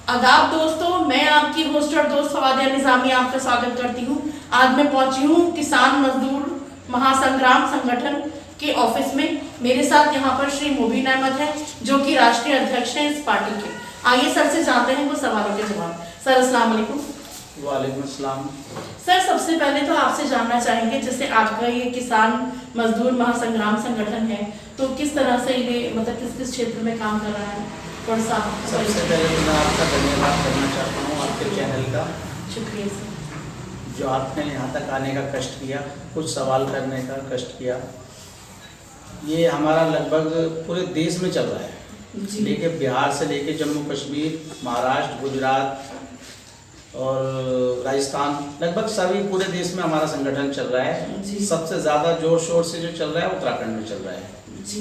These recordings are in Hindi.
आदाब दोस्तों, मैं आपकी होस्ट और दोस्त फवादिया निजामी आपका स्वागत करती हूँ। आज मैं पहुंची हूँ किसान मजदूर महासंग्राम संगठन के ऑफिस में। मेरे साथ यहाँ पर श्री मुबीन अहमद है जो कि राष्ट्रीय अध्यक्ष हैं इस पार्टी के। आइए सर से जानते हैं कुछ सवालों के जवाब। सर अस्सलाम वालेकुम। वालेकुम अस्सलाम। सर सबसे पहले तो आपसे जानना चाहेंगे, जैसे आपका ये किसान मजदूर महासंग्राम संगठन है तो किस तरह से ये मतलब किस किस क्षेत्र में काम कर रहा है? सबसे पहले तो मैं आपका धन्यवाद करना चाहता हूँ आपके चैनल का। शुक्रिया सर। जो आपने यहाँ तक आने का कष्ट किया, कुछ सवाल करने का कष्ट किया, ये हमारा लगभग पूरे देश में चल रहा है। लेके बिहार से लेके जम्मू कश्मीर, महाराष्ट्र, गुजरात और राजस्थान, लगभग सभी पूरे देश में हमारा संगठन चल रहा है। सबसे ज़्यादा जोर शोर से जो चल रहा है उत्तराखंड में चल रहा है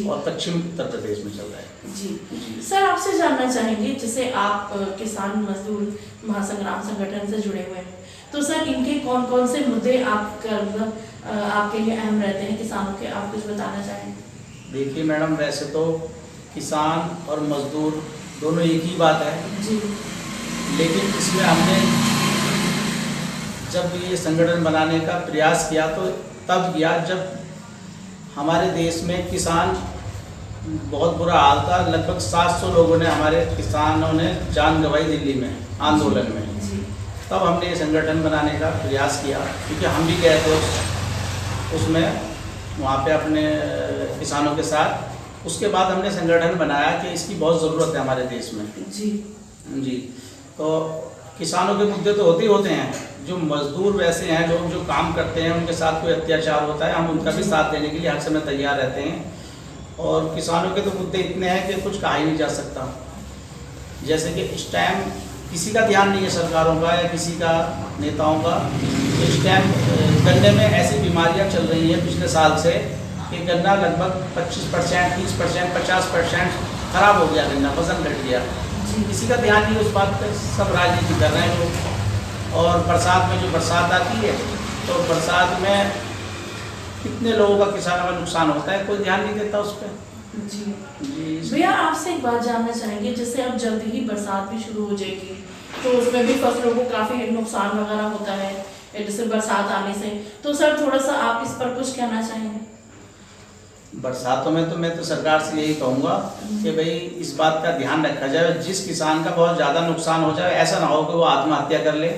और पश्चिम उत्तर प्रदेश में चल रहा है। जी सर, आपसे जानना चाहेंगे, जैसे आप किसान मजदूर महासंग्राम संगठन से जुड़े हुए हैं तो सर इनके कौन कौन से मुद्दे आपके लिए अहम रहते हैं किसानों के, आप कुछ बताना चाहेंगे? देखिए मैडम, वैसे तो किसान और मजदूर दोनों एक ही बात है जी, लेकिन इसमें हमने जब ये संगठन बनाने का प्रयास किया तो तब किया जब हमारे देश में किसान बहुत बुरा हाल था। लगभग 700 लोगों ने, हमारे किसानों ने जान गंवाई दिल्ली में आंदोलन में। तब हमने ये संगठन बनाने का प्रयास किया क्योंकि हम भी गए थे उसमें वहाँ पे अपने किसानों के साथ। उसके बाद हमने संगठन बनाया कि इसकी बहुत ज़रूरत है हमारे देश में। जी तो किसानों के मुद्दे तो होते ही होते हैं। जो मजदूर वैसे हैं लोग जो काम करते हैं, उनके साथ कोई अत्याचार होता है, हम उनका भी साथ देने के लिए हर समय तैयार रहते हैं। और किसानों के तो मुद्दे इतने हैं कि कुछ कहा ही नहीं जा सकता। जैसे कि इस टाइम किसी का ध्यान नहीं है, सरकारों का या किसी का नेताओं का। इस टाइम गन्ने में ऐसी बीमारियां चल रही हैं पिछले साल से कि गन्ना लगभग 25%, 30%, 50% खराब हो गया, गन्ना वजन घट गया। किसी का ध्यान नहीं उस बात पर, सब राजनीति कर रहे हैं लोग। और बरसात में जो बरसात आती है तो बरसात में कितने लोगों का, किसानों का नुकसान होता है, कोई ध्यान नहीं देता उस पर। जी भैया, आपसे एक बात जानना चाहेंगे, जैसे अब जल्दी ही बरसात भी शुरू हो जाएगी तो उसमें भी फसलों को काफ़ी नुकसान वगैरह होता है जैसे बरसात आने से, तो सर थोड़ा सा आप इस पर कुछ कहना चाहेंगे? बरसातों में तो मैं तो सरकार से यही कहूँगा कि भाई इस बात का ध्यान रखा जाए, जिस किसान का बहुत ज़्यादा नुकसान हो जाए ऐसा ना हो कि वो आत्महत्या कर ले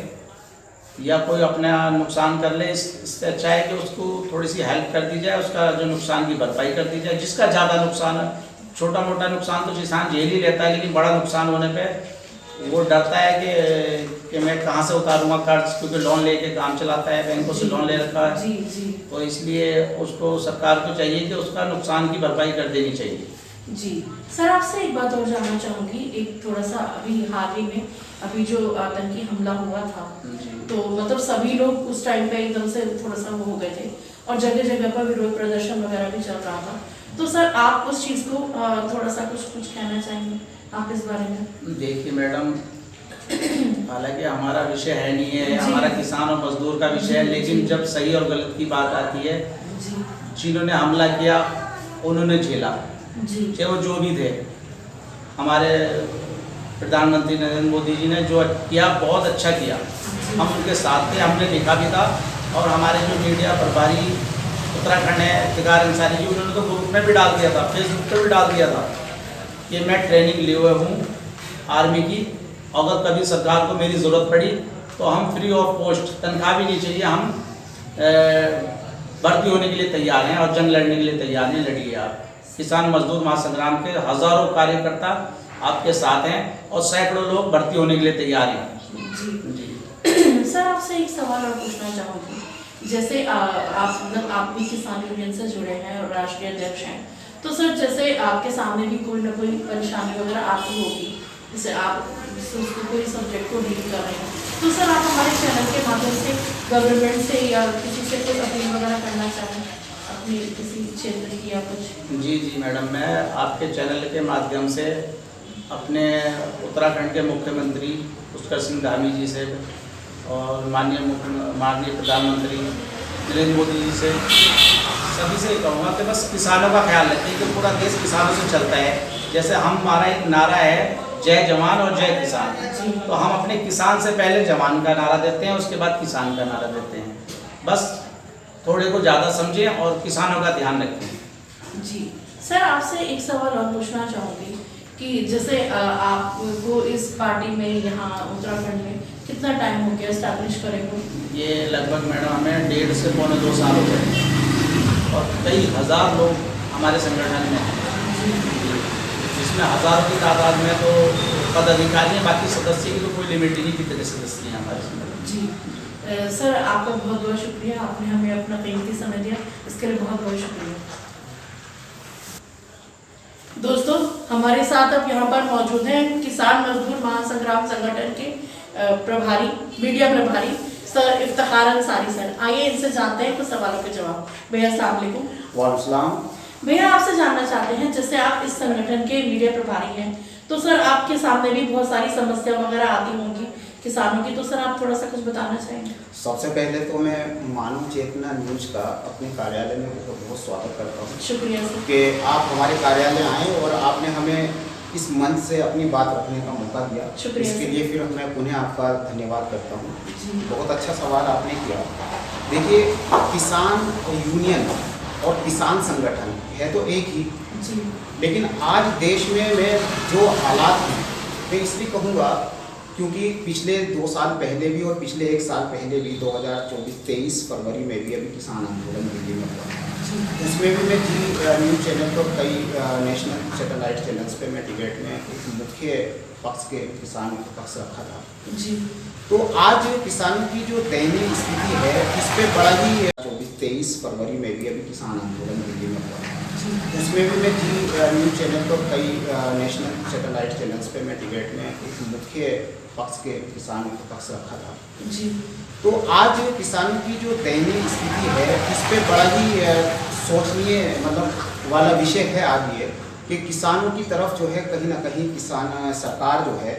या कोई अपना नुकसान कर ले। इससे अच्छा है कि उसको थोड़ी सी हेल्प कर दी जाए, उसका जो नुकसान की भरपाई कर दी जाए। जिसका ज़्यादा नुकसान है, छोटा मोटा नुकसान तो किसान झेल ही लेता है, लेकिन बड़ा नुकसान होने पर वो डरता है कि मैं कहाँ से उतारूंगा कर्ज, क्योंकि लोन लेके काम चलाता है, बैंकों से लोन ले रखा है। तो इसलिए उसको, सरकार को चाहिए कि उसका नुकसान की भरपाई कर देनी चाहिए। जी सर, आपसे एक बात और जानना चाहूँगी। एक थोड़ा सा अभी हाल ही में अभी जो आतंकी हमला हुआ था तो मतलब सभी लोग उस टाइम पे एकदम से थोड़ा सा वो हो गए थे और जगह जगह पर विरोध प्रदर्शन वगैरह भी चल रहा था, तो सर आप उस चीज़ को थोड़ा सा कुछ कहना चाहेंगे आप इस बारे में? देखिए मैडम, हालांकि हमारा विषय है नहीं है, हमारा किसान और मजदूर का विषय है, लेकिन जब सही और गलत की बात आती है, जिन्होंने हमला किया उन्होंने झेला, चाहे वो जो भी थे। हमारे प्रधानमंत्री नरेंद्र मोदी जी ने जो किया बहुत अच्छा किया, हम उनके साथ थे, हमने देखा भी था। और हमारे जो मीडिया प्रभारी उत्तराखंड है फिगार अंसारी जी, उन्होंने तो ग्रुप में भी डाल दिया था, फेसबुक पर भी डाल दिया था कि मैं ट्रेनिंग लिए हुए हूँ आर्मी की, अगर कभी सरकार को मेरी ज़रूरत पड़ी तो हम फ्री ऑफ पोस्ट, तनख्वाह भी नहीं चाहिए, हम भर्ती होने के लिए तैयार हैं और जंग लड़ने के लिए तैयार हैं, लड़िए आप। किसान मजदूर महासंग्राम के हज़ारों कार्यकर्ता आपके साथ हैं और सैकड़ों लोग भर्ती होने के लिए तैयार हैं। जी सर, आपसे एक सवाल और पूछना चाहूँगी। जैसे आप भी किसान यूनियन से जुड़े हैं और राष्ट्रीय अध्यक्ष हैं, तो सर जैसे आपके सामने भी कोई ना कोई परेशानी वगैरह आती होगी, जैसे आप उसको कोई सब्जेक्ट को डील कर रहे हैं, तो सर आप हमारे चैनल के माध्यम से गवर्नमेंट से या किसी से कोई अपील वगैरह करना चाहें अपने किसी क्षेत्र की या कुछ? जी मैडम, मैं आपके चैनल के माध्यम से अपने उत्तराखंड के मुख्यमंत्री पुष्कर सिंह धामी जी से और माननीय प्रधानमंत्री नरेंद्र मोदी जी से, सभी से कहूँगा कि बस किसानों का ख्याल रखें कि पूरा देश किसानों से चलता है। जैसे हमारा एक नारा है जय जवान और जय किसान। तो हम अपने किसान से पहले जवान का नारा देते हैं, उसके बाद किसान का नारा देते हैं। बस थोड़े को ज़्यादा समझें और किसानों का ध्यान रखें। जी सर, आपसे एक सवाल और पूछना चाहूँगी कि जैसे आपको इस पार्टी में यहाँ उत्तराखंड में कितना टाइम हो गया स्टैब्लिश करे हुए? ये लगभग मैडम हमें 1.5 से पौने 2 साल हो गए और कई हज़ार लोग हमारे संगठन में हैं, जिसमें हज़ारों की तादाद में तो पदाधिकारी हैं, बाकी सदस्य की तो कोई लिमिट ही नहीं, कितने सदस्य हैं हमारे संगठन। जी सर, आपका बहुत बहुत शुक्रिया, आपने हमें अपना कीमती समय दिया, इसके लिए बहुत बहुत शुक्रिया। दोस्तों, हमारे साथ अब यहाँ पर मौजूद हैं किसान मजदूर महासंग्राम संगठन के प्रभारी, मीडिया प्रभारी सर इफ्तिखार अंसारी सर। आइए इनसे जानते हैं कुछ सवालों के जवाब। भैया अस्सलाम वालेकुम। वालेकुम सलाम। भैया, आपसे जानना चाहते हैं, जैसे आप इस संगठन के मीडिया प्रभारी हैं, तो सर आपके सामने भी बहुत सारी समस्या वगैरह आती होंगी किसानों की, तो सर आप थोड़ा सा कुछ बताना चाहेंगे? सबसे पहले तो मैं मानव चेतना न्यूज का अपने कार्यालय में बहुत बहुत स्वागत करता हूँ। शुक्रिया सर कि आप हमारे कार्यालय आए और आपने हमें इस मंच से अपनी बात रखने का मौका दिया। शुक्रिया इसके लिए फिर मैं पुनः आपका धन्यवाद करता हूँ। जी। बहुत अच्छा सवाल आपने किया। देखिए, किसान यूनियन और किसान संगठन है तो एक ही, जी। लेकिन आज देश में मैं जो हालात हैं मैं इसलिए कहूँगा क्योंकि पिछले 2 साल पहले भी और पिछले 1 साल पहले भी 2024-23 फरवरी में भी अभी किसान आंदोलन दिल्ली में हुआ, उसमें भी मैं जी न्यूज़ चैनल पर कई नेशनल सैटेलाइट चैनल्स पे मैं डिबेट में एक मुख्य पक्ष के किसान का पक्ष रखा था। जी। तो आज किसानों की जो दयनीय स्थिति है इस पर बड़ा ही 24-23 फरवरी में भी अभी किसान आंदोलन दिल्ली में हुआ, उसमें भी मैं जी न्यूज़ चैनल पर कई नेशनल सैटेलाइट चैनल्स पे मैं डिबेट में एक मुख्य पक्ष के किसान का पक्ष रखा था। जी। तो आज किसानों की जो दयनीय स्थिति है इस पर बड़ा ही सोचनीय वाला विषय है आज ये, कि किसानों की तरफ जो है कहीं ना कहीं किसान सरकार जो है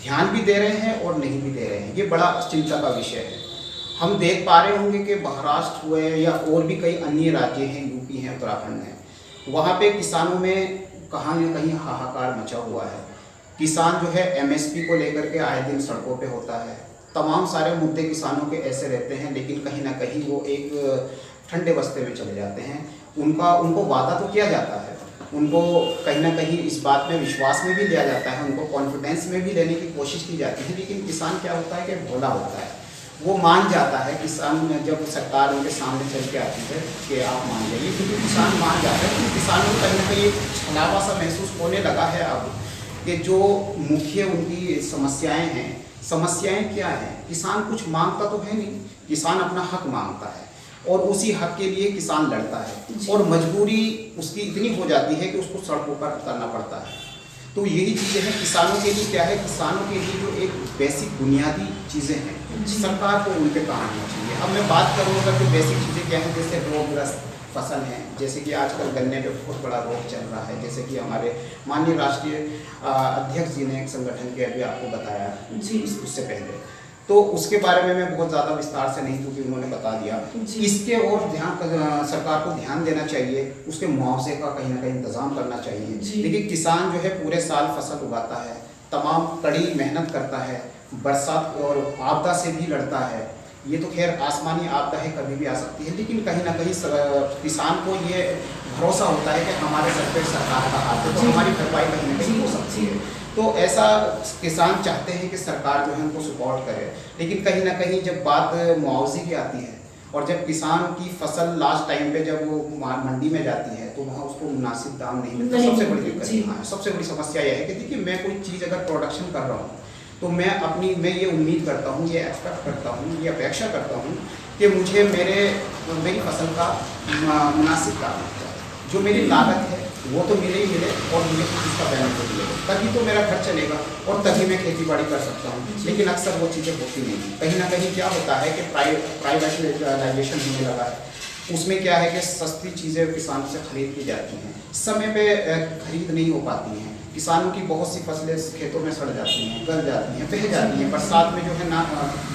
ध्यान भी दे रहे हैं और नहीं भी दे रहे हैं। ये बड़ा चिंता का विषय है। हम देख पा रहे होंगे कि महाराष्ट्र हुए या और भी कई अन्य राज्य हैं, यूपी हैं, उत्तराखंड है, वहाँ पे किसानों में कहाँ न कहीं हाहाकार मचा हुआ है। किसान जो है एमएसपी को लेकर के आए दिन सड़कों पे होता है। तमाम सारे मुद्दे किसानों के ऐसे रहते हैं, लेकिन कहीं ना कहीं वो एक ठंडे बस्ते में चले जाते हैं। उनको वादा तो किया जाता है, उनको कहीं ना कहीं इस बात में विश्वास में भी लिया जाता है, उनको कॉन्फिडेंस में भी लेने की कोशिश की जाती है, लेकिन किसान क्या होता है कि भोला होता है, वो मान जाता है। किसान जब सरकार उनके सामने चल के आती है कि आप मान जाइए, क्योंकि किसान मान जाता है। क्योंकि किसान को कहीं ना कहीं छलावा सा महसूस होने लगा है अब कि जो मुख्य उनकी समस्याएं हैं, समस्याएं क्या हैं? किसान कुछ मांगता तो है नहीं, किसान अपना हक मांगता है और उसी हक के लिए किसान लड़ता है और मजबूरी उसकी इतनी हो जाती है कि उसको सड़कों पर उतरना पड़ता है। तो यही चीज़ें हैं किसानों के लिए। क्या है, किसानों के लिए जो एक बेसिक बुनियादी चीज़ें हैं सरकार को उन पर काम होना चाहिए। अब मैं बात करूँगा कि बेसिक चीज़ें क्या हैं, जैसे रोगग्रस्त फसल हैं, जैसे कि आजकल गन्ने पे बहुत बड़ा रोग चल रहा है, जैसे कि हमारे माननीय राष्ट्रीय अध्यक्ष जी ने एक संगठन के अभी आपको बताया जी उससे पहले, तो उसके बारे में मैं बहुत ज़्यादा विस्तार से नहीं, क्योंकि उन्होंने बता दिया। इसके और सरकार को ध्यान देना चाहिए, उसके मुआवजे का कहीं ना कहीं इंतजाम करना चाहिए। देखिए, किसान जो है पूरे साल फसल उगाता है, तमाम कड़ी मेहनत करता है, बरसात और आपदा से भी लड़ता है। ये तो खैर आसमानी आपदा है, कभी भी आ सकती है, लेकिन कहीं ना कहीं किसान को ये भरोसा होता है कि हमारे सर पे सरकार का हाथ है, तो हमारी भरपाई कहीं ना कहीं हो सकती है। तो ऐसा किसान चाहते हैं कि सरकार जो है उनको सपोर्ट करे, लेकिन कहीं ना कहीं जब बात मुआवजे की आती है और जब किसान की फसल लास्ट टाइम पे जब वो मंडी में जाती है तो वहाँ उसको मुनासिब दाम नहीं मिलता। सबसे बड़ी दिक्कत यहाँ है, सबसे बड़ी समस्या यह है कि देखिए, मैं कोई चीज़ अगर प्रोडक्शन कर रहा हूँ तो मैं ये उम्मीद करता हूँ, ये एक्सपेक्ट करता हूँ, ये अपेक्षा करता हूँ कि मुझे मेरी फसल का मुनासिब दाम मिलता है। जो मेरी लागत है वो तो मिले ही मिले और मुझे इसका बेनिफिट मिलेगा, तभी तो मेरा घर चलेगा और तभी मैं खेती बाड़ी कर सकता हूँ। लेकिन अक्सर वो चीज़ें होती नहीं। कहीं ना कहीं क्या होता है कि प्राइवेटाइजेशन होने लगा है। उसमें क्या है कि सस्ती चीज़ें किसानों से खरीद की जाती हैं, समय पे खरीद नहीं हो पाती हैं, किसानों की बहुत सी फसलें खेतों में सड़ जाती हैं, गल जाती हैं, बह जाती हैं, बरसात में जो है ना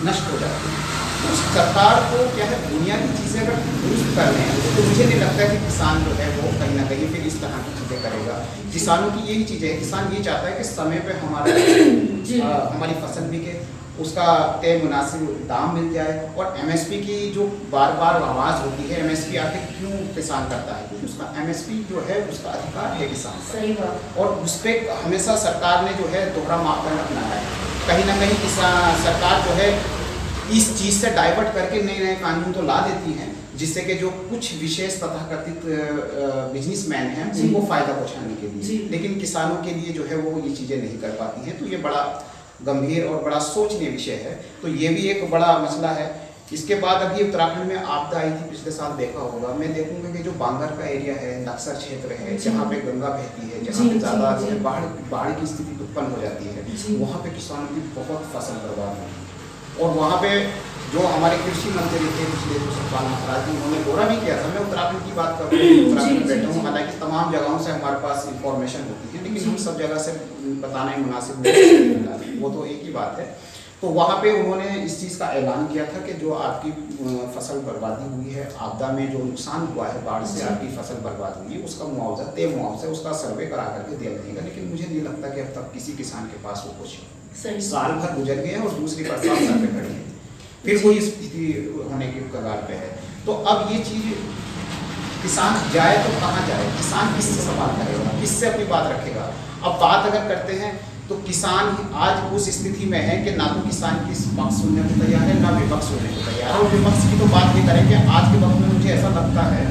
नष्ट हो जाती हैं। तो सरकार को क्या है, बुनियादी चीज़ें अगर दुरुस्त कर लें तो मुझे नहीं लगता कि किसान जो है वो कहीं ना कहीं फिर इस तरह की चीज़ें करेगा। किसानों की यही चीज़ें है, किसान ये चाहता है कि समय पे हमारी फसल बिके, उसका तय मुनासिब दाम मिल जाए। और एमएसपी की जो बार बार आवाज़ होती है, एमएसपी आखिर क्यों किसान करता है, क्योंकि उसका एमएसपी जो है उसका अधिकार है किसान का। सही बात। और उस पर हमेशा सरकार ने जो है दोहरा मापदंड अपनाया है। कहीं ना कहीं किसान सरकार जो है इस चीज़ से डाइवर्ट करके नए नए कानून तो ला देती हैं, जिससे कि जो कुछ विशेष तथाकथित बिजनेसमैन हैं उनको फ़ायदा पहुंचाने के लिए, लेकिन किसानों के लिए जो है वो ये चीज़ें नहीं कर पाती हैं। तो ये बड़ा गंभीर और बड़ा सोचनीय विषय है। तो ये भी एक बड़ा मसला है। इसके बाद अभी उत्तराखंड में आपदा आई थी पिछले साल, देखा होगा। मैं देखूंगा कि जो बांगर का एरिया है, नक्सर क्षेत्र है, जहाँ पे गंगा बहती है, जहाँ पे ज़्यादा बाढ़ की स्थिति उत्पन्न हो जाती है, वहाँ पे किसानों की बहुत फसल बर्बाद हुई। और वहाँ पे जो हमारे कृषि मंत्री थे पिछले कुछ साल महाराज, उन्होंने दौरा भी किया था। मैं उत्तराखंड की बात कर रहा हूँ, उत्तराखंड में बैठा हूँ। हालांकि तमाम जगहों से हमारे पास इंफॉर्मेशन होती है, लेकिन हम सब जगह से बताना ही मुनासिब नहीं, वो तो एक ही बात है। तो वहाँ पे उन्होंने इस चीज़ का ऐलान किया था कि जो आपकी फसल बर्बादी हुई है, आपदा में जो नुकसान हुआ है, बाढ़ से आपकी फसल बर्बाद हुई है, उसका मुआवजा तय मुआवजा उसका सर्वे करा करके दिया जाएगा। लेकिन मुझे नहीं लगता कि अब तक किसी किसान के पास वो कुछ साल भर गुजर गए हैं और दूसरी बरसात सर पे खड़ी है, फिर वही स्थिति होने के कगार पे है। तो अब ये चीज़ किसान जाए तो कहाँ जाए, किसान किससे सवाल करेगा, किससे अपनी बात रखेगा। अब बात अगर करते हैं तो किसान आज उस स्थिति में है कि ना तो किसान की पक्ष सुनने को तैयार है, ना विपक्ष सुनने को तैयार है। और विपक्ष की तो बात नहीं करेंगे। आज के वक्त में मुझे ऐसा लगता है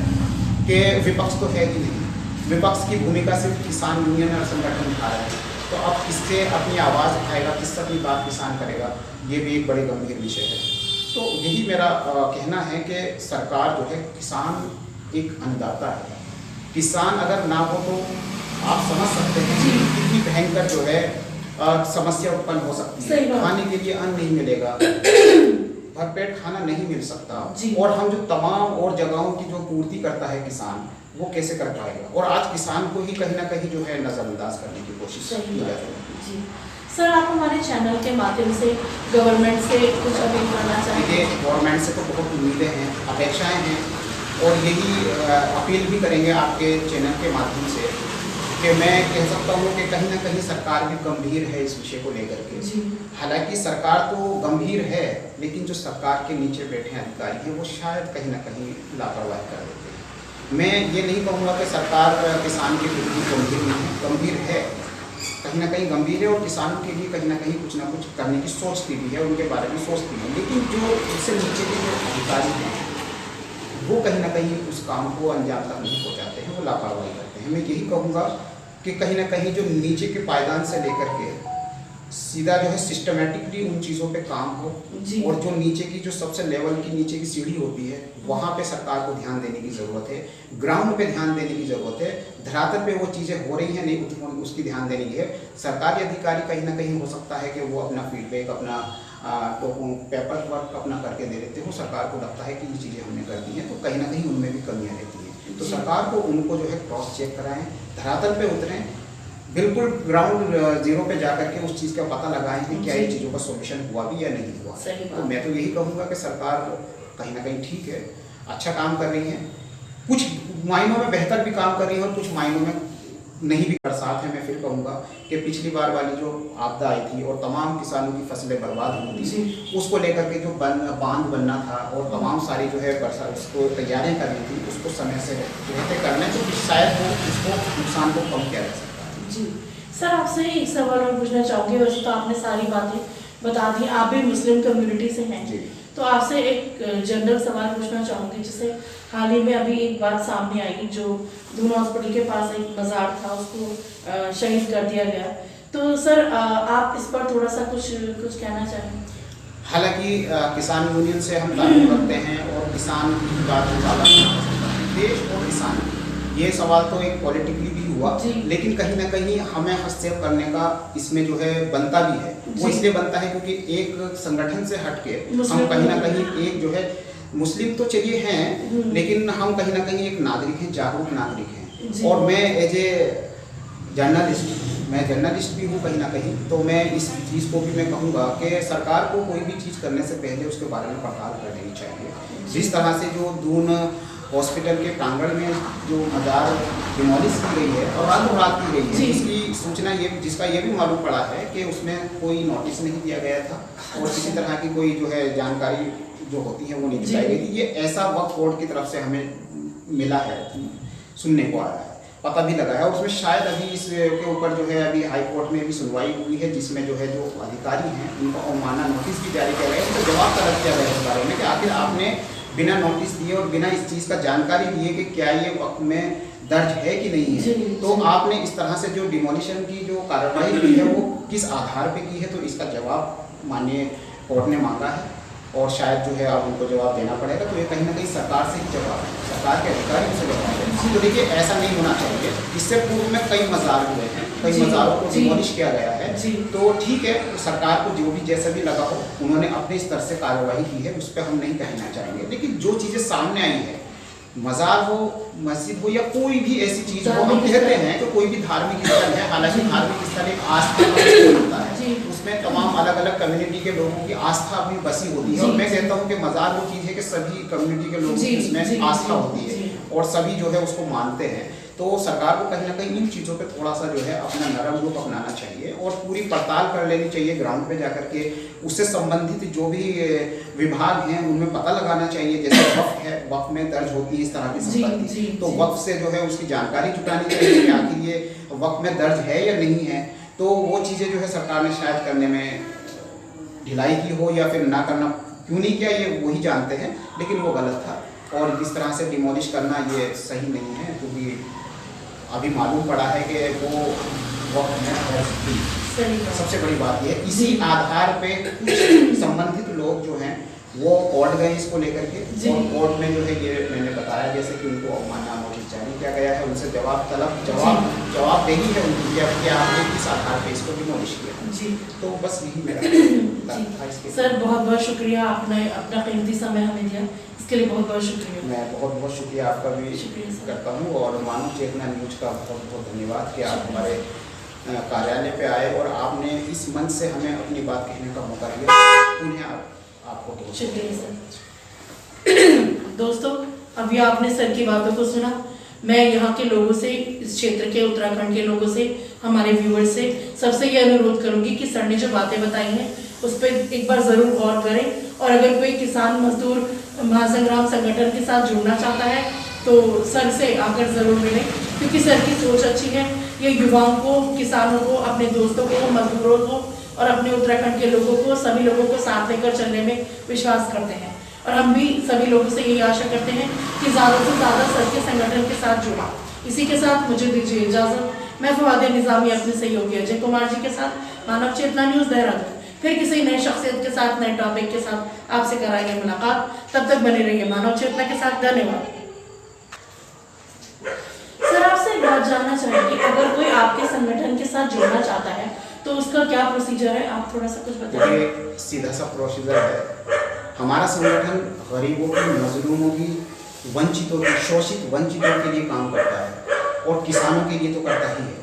कि विपक्ष तो है ही नहीं, विपक्ष की भूमिका सिर्फ किसान यूनियन और संगठन उठा रहे हैं। तो अब किससे अपनी आवाज़ उठाएगा, किससे अपनी बात किसान करेगा, ये भी एक बड़े गंभीर विषय है। तो यही मेरा कहना है कि सरकार जो है, किसान एक अन्नदाता है। किसान अगर ना हो तो आप समझ सकते हैं कि कितनी भयंकर जो है समस्या उत्पन्न हो सकती है। खाने के लिए अन्न नहीं मिलेगा, भरपेट खाना नहीं मिल सकता, और हम जो तमाम और जगहों की जो पूर्ति करता है किसान, वो कैसे कर पाएगा। और आज किसान को ही कहीं ना कहीं जो है नज़रअंदाज करने की कोशिश की जा रही है। सर, आप हमारे चैनल के माध्यम से गवर्नमेंट से कुछ अपील करना चाहेंगे? गवर्नमेंट से तो बहुत उम्मीदें हैं, अपेक्षाएं हैं, और यही अपील भी करेंगे आपके चैनल के माध्यम से कि मैं कह सकता हूँ कि कहीं ना कहीं सरकार भी गंभीर है इस विषय को लेकर के। हालांकि सरकार तो गंभीर है, लेकिन जो सरकार के नीचे बैठे अधिकारी हैं वो शायद कहीं ना कहीं लापरवाही कर देते हैं। मैं ये नहीं कहूँगा कि सरकार किसान के प्रति गंभीर नहीं है, गंभीर है, कहीं ना कहीं गंभीर है, और किसानों के लिए कहीं ना कुछ करने की सोचती भी है, उनके बारे में सोचती है। लेकिन जो इससे नीचे के जो अधिकारी हैं वो कहीं ना कहीं उस काम को अंजाम तक नहीं पहुँचाते हैं, वो लापरवाही करते हैं। मैं यही कहूँगा कि कहीं ना कहीं जो नीचे के पायदान से लेकर के सीधा जो है सिस्टमेटिकली उन चीज़ों पे काम हो, और जो नीचे की जो सबसे लेवल की नीचे की सीढ़ी होती है वहाँ पे सरकार को ध्यान देने की ज़रूरत है, ग्राउंड पे ध्यान देने की ज़रूरत है। धरातल पे वो चीज़ें हो रही हैं नहीं, उसकी ध्यान देने की है। सरकारी अधिकारी कहीं ना कहीं हो सकता है कि वो अपना फीडबैक, अपना तो पेपर वर्क अपना करके दे देते हो, सरकार को लगता है कि ये चीज़ें हमने कर दी हैं, तो कहीं ना कहीं उनमें भी कमियाँ रहती हैं। तो सरकार को उनको जो है क्रॉस चेक कराएं, धरातल पे उतरें, बिल्कुल ग्राउंड जीरो पे जाकर के उस चीज़ का पता लगाएं कि क्या ये चीज़ों का सॉल्यूशन हुआ भी या नहीं हुआ। तो मैं तो यही कहूँगा कि सरकार कहीं ना कहीं ठीक है, अच्छा काम कर रही है, कुछ मायनों में बेहतर भी काम कर रही है और कुछ मायनों में नहीं भी। बरसात है, मैं फिर कहूँगा कि पिछली बार वाली जो आपदा आई थी और तमाम किसानों की फसलें बर्बाद हुई थी, उसको लेकर के जो बांध बनना था और तमाम सारी जो है बरसात उसको तैयारियाँ करनी थी, उसको समय से रहते करने तो शायद वो उसको नुकसान को कम किया जा सकता है। जी सर, आपसे एक सवाल और पूछना चाहूँगी। वैसे तो आपने सारी बातें बता दी, आप भी मुस्लिम कम्युनिटी से हैं, तो आपसे एक जनरल सवाल पूछना चाहूँगी। जैसे हाल ही में अभी एक बात सामने आई, जो दून हॉस्पिटल के पास एक मज़ार था, उसको शहीद कर दिया गया। तो सर आप इस पर थोड़ा सा कुछ कहना चाहेंगे? हालांकि किसान यूनियन से हम ताल्लुक़ रखते हैं और किसान की बात ज़्यादा देश और किसान, ये सवाल तो एक पॉलिटिकली भी हुआ, लेकिन कहीं ना कहीं हमें हस्तक्षेप करने का इसमें जो है बनता भी है। वो इसलिए बनता है क्योंकि एक संगठन से हटके हम कहीं ना कहीं एक जो है मुस्लिम तो चलिए हैं, लेकिन हम कहीं ना कहीं एक नागरिक हैं, जागरूक नागरिक हैं। और मैं एज ए जर्नलिस्ट मैं जर्नलिस्ट भी हूँ कहीं ना कहीं, तो मैं इस चीज़ को भी मैं कहूँगा कि सरकार को कोई भी चीज़ करने से पहले उसके बारे में पड़ताल कर लेनी चाहिए। जिस तरह से जो दून हॉस्पिटल के प्रांगण में जो मजार डिमोलिश की गई है और रातों रात की गई है, इसकी सूचना जिसका ये भी मालूम पड़ा है कि उसमें कोई नोटिस नहीं दिया गया था और किसी तरह की कोई जो है जानकारी जो होती है वो नहीं दिखाई गई थी। ये ऐसा वक्फ बोर्ड की तरफ से हमें मिला है, सुनने को आया है, पता भी लगा है। और उसमें शायद अभी इसके ऊपर जो है अभी हाई कोर्ट में भी सुनवाई हुई है, जिसमें जो है जो अधिकारी हैं उनको अवमानना नोटिस भी जारी किया गया है, उनको जवाब तलब किया गया है इस बारे में कि आखिर आपने बिना नोटिस दिए और बिना इस चीज़ का जानकारी दिए कि क्या ये वक्त में दर्ज है कि नहीं है, तो आपने इस तरह से जो डिमोलिशन की जो कार्रवाई की है वो किस आधार पे की है, तो इसका जवाब माननीय कोर्ट ने मांगा है और शायद जो है अब उनको जवाब देना पड़ेगा। तो ये कहीं ना कहीं सरकार से ही जवाब है, सरकार के अधिकारी से जवाब है। तो देखिए ऐसा नहीं होना चाहिए। इससे पूर्व में कई मज़ार हुए हैं, कई मज़ारों को डिमोलिश किया गया है, तो ठीक है, सरकार को जो भी जैसा भी लगा हो उन्होंने अपने स्तर से कार्रवाई की है, उस पर हम नहीं कहना चाहेंगे। लेकिन जो चीज़ें सामने आई है, मज़ार हो, मस्जिद हो या कोई भी ऐसी चीज़ हो, हम कहते हैं कि कोई भी धार्मिक स्थल है, हालांकि धार्मिक स्थल एक आस्था का होता है, उसमें तमाम अलग अलग कम्युनिटी के लोगों की आस्था अपनी बसी होती है। और मैं कहता हूँ कि मज़ार वो चीज़ है कि सभी कम्युनिटी के लोगों की इसमें आस्था होती है और सभी जो है उसको मानते हैं। तो सरकार को कहीं ना कहीं इन चीज़ों पे थोड़ा सा जो है अपना नरम रूप अपनाना चाहिए और पूरी पड़ताल कर लेनी चाहिए ग्राउंड पे जाकर के। उससे संबंधित जो भी विभाग हैं उनमें पता लगाना चाहिए, जैसे वक्फ है, वक्फ में दर्ज होती है इस तरह की संपत्ति, तो वक्फ से जो है उसकी जानकारी जुटानी चाहिए कि आखिर ये वक्फ में दर्ज है या नहीं है। तो वो चीज़ें जो है सरकार ने शायद करने में ढिलाई की हो या फिर ना करना क्यों नहीं किया, ये वही जानते हैं, लेकिन वो गलत था। और इस तरह से डिमोलिश करना ये सही नहीं है, क्योंकि अभी मालूम पड़ा है कि वो वक्त में दर्ज थी। सबसे बड़ी बात ये, इसी आधार पे कुछ संबंधित लोग जो हैं वो कोर्ट गए इसको लेकर के, और कोर्ट में जो है ये मैंने बताया जैसे कि उनको अवमानना नोटिस जारी किया गया है, उनसे जवाबदेही है उनकी कि आपने किस आधार पे इसको डिमोलिश किया जी। तो बस यही मेरा था इसके। सर बहुत बहुत शुक्रिया, आपने अपना कीमती समय हमें दिया, इसके लिए बहुत बहुत शुक्रिया। मैं बहुत बहुत शुक्रिया आपका भी करता हूँ और मानव चेतना न्यूज का बहुत बहुत धन्यवाद कि आप हमारे कार्यालय पे आए और आपने इस मंच से हमें अपनी बात कहने का मौका दिया। उन्हें आपको शुक्रिया सर। दोस्तों, अभी आपने सर की बातों को सुना। मैं यहाँ के लोगों से, इस क्षेत्र के उत्तराखंड के लोगों से, हमारे व्यूअर्स से सबसे ये अनुरोध करूंगी कि सर ने जो बातें बताई हैं उस पर एक बार ज़रूर गौर करें और अगर कोई किसान मजदूर महासंग्राम संगठन के साथ जुड़ना चाहता है तो सर से आकर ज़रूर मिलें, क्योंकि सर की सोच अच्छी है। ये युवाओं को, किसानों को, अपने दोस्तों को, मजदूरों को और अपने उत्तराखंड के लोगों को, सभी लोगों को साथ लेकर चलने में विश्वास करते हैं। और हम भी सभी लोगों से यही आशा करते हैं कि ज़्यादा से ज़्यादा सर के संगठन के साथ जुड़ा। इसी के साथ मुझे दीजिए इजाज़त। मैं फवाद निज़ामी अपने सहयोगी अजय कुमार जी के साथ मानव चेतना न्यूज़ देहरादून फिर किसी नए शख्सियत के साथ, नए टॉपिक के साथ आपसे कराएंगे मुलाकात। तब तक बने रहिए मानव चेतना के साथ। धन्यवाद। सर, आपसे एक बात जानना चाहेंगे, अगर कोई आपके संगठन के साथ जुड़ना चाहता है तो उसका क्या प्रोसीजर है, आप थोड़ा सा कुछ बताइए। सीधा सा प्रोसीजर है। हमारा संगठन गरीबों की, मजलूमों की, वंचितों की, शोषित वंचितों के लिए काम करता है और किसानों के लिए तो करता ही है।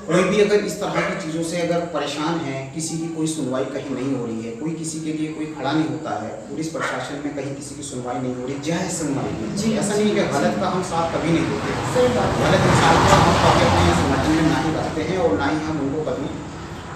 कोई भी अगर इस तरह की चीज़ों से अगर परेशान है, किसी की कोई सुनवाई कहीं नहीं हो रही है, कोई किसी के लिए कोई खड़ा नहीं होता है, पुलिस प्रशासन में कहीं किसी की सुनवाई नहीं हो रही, जायज़ सुनवाई नहीं, ऐसा नहीं कि गलत का हम साथ कभी नहीं देते, गलत इंसान को हम कभी अपने संगठन में ना ही रखते हैं और ना ही हम उनको कभी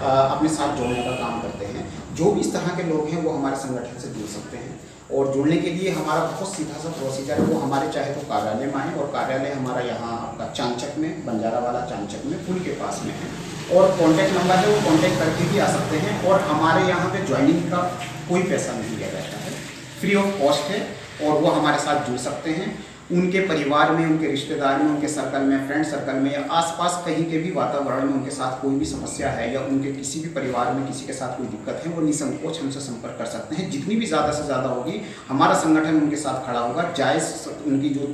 अपने साथ जोड़ने का काम करते हैं। जो भी इस तरह के लोग हैं वो हमारे संगठन से जुड़ सकते हैं और जुड़ने के लिए हमारा बहुत सीधा सा प्रोसीजर है। वो हमारे चाहे तो कार्यालय में आए, और कार्यालय हमारा यहाँ आपका चांचक में, बंजारावाला चांचक में, पुल के पास में है, और कॉन्टैक्ट नंबर है, वो कॉन्टैक्ट करके भी आ सकते हैं। और हमारे यहाँ पे ज्वाइनिंग का कोई पैसा नहीं लिया जाता है, फ्री ऑफ कॉस्ट है, और वो हमारे साथ जुड़ सकते हैं। उनके परिवार में, उनके रिश्तेदार में, उनके सर्कल में, फ्रेंड सर्कल में या आसपास कहीं के भी वातावरण में उनके साथ कोई भी समस्या है या उनके किसी भी परिवार में किसी के साथ कोई दिक्कत है, वो निसंकोच हमसे संपर्क कर सकते हैं। जितनी भी ज़्यादा से ज़्यादा होगी हमारा संगठन उनके साथ खड़ा होगा। जायज़ उनकी जो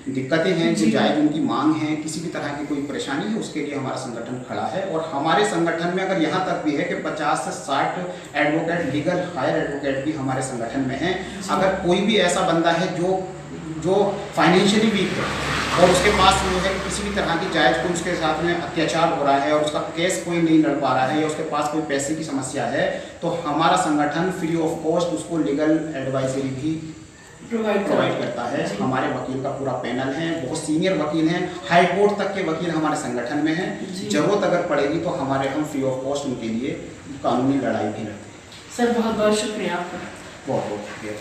दिक्कतें हैं, जो जायज़ उनकी मांग है, किसी भी तरह की कोई परेशानी है, उसके लिए हमारा संगठन खड़ा है। और हमारे संगठन में अगर यहाँ तक भी है कि 50 से 60 एडवोकेट, लीगल हायर एडवोकेट भी हमारे संगठन में हैं। अगर कोई भी ऐसा बंदा है जो फाइनेंशियली वीक है, और उसके पास जो है किसी भी तरह की जायज़ कोई उसके साथ में अत्याचार हो रहा है और उसका केस कोई नहीं लड़ पा रहा है या उसके पास कोई पैसे की समस्या है, तो हमारा संगठन फ्री ऑफ कॉस्ट उसको लीगल एडवाइजरी भी प्रोवाइड करता है। हमारे वकील का पूरा पैनल है, बहुत सीनियर वकील हैं, हाई कोर्ट तक के वकील हमारे संगठन में हैं। जरूरत अगर पड़ेगी तो हम फ्री ऑफ कॉस्ट उनके लिए कानूनी लड़ाई भी लड़ते हैं। सर बहुत बहुत शुक्रिया आपका। बहुत बहुत शुक्रिया।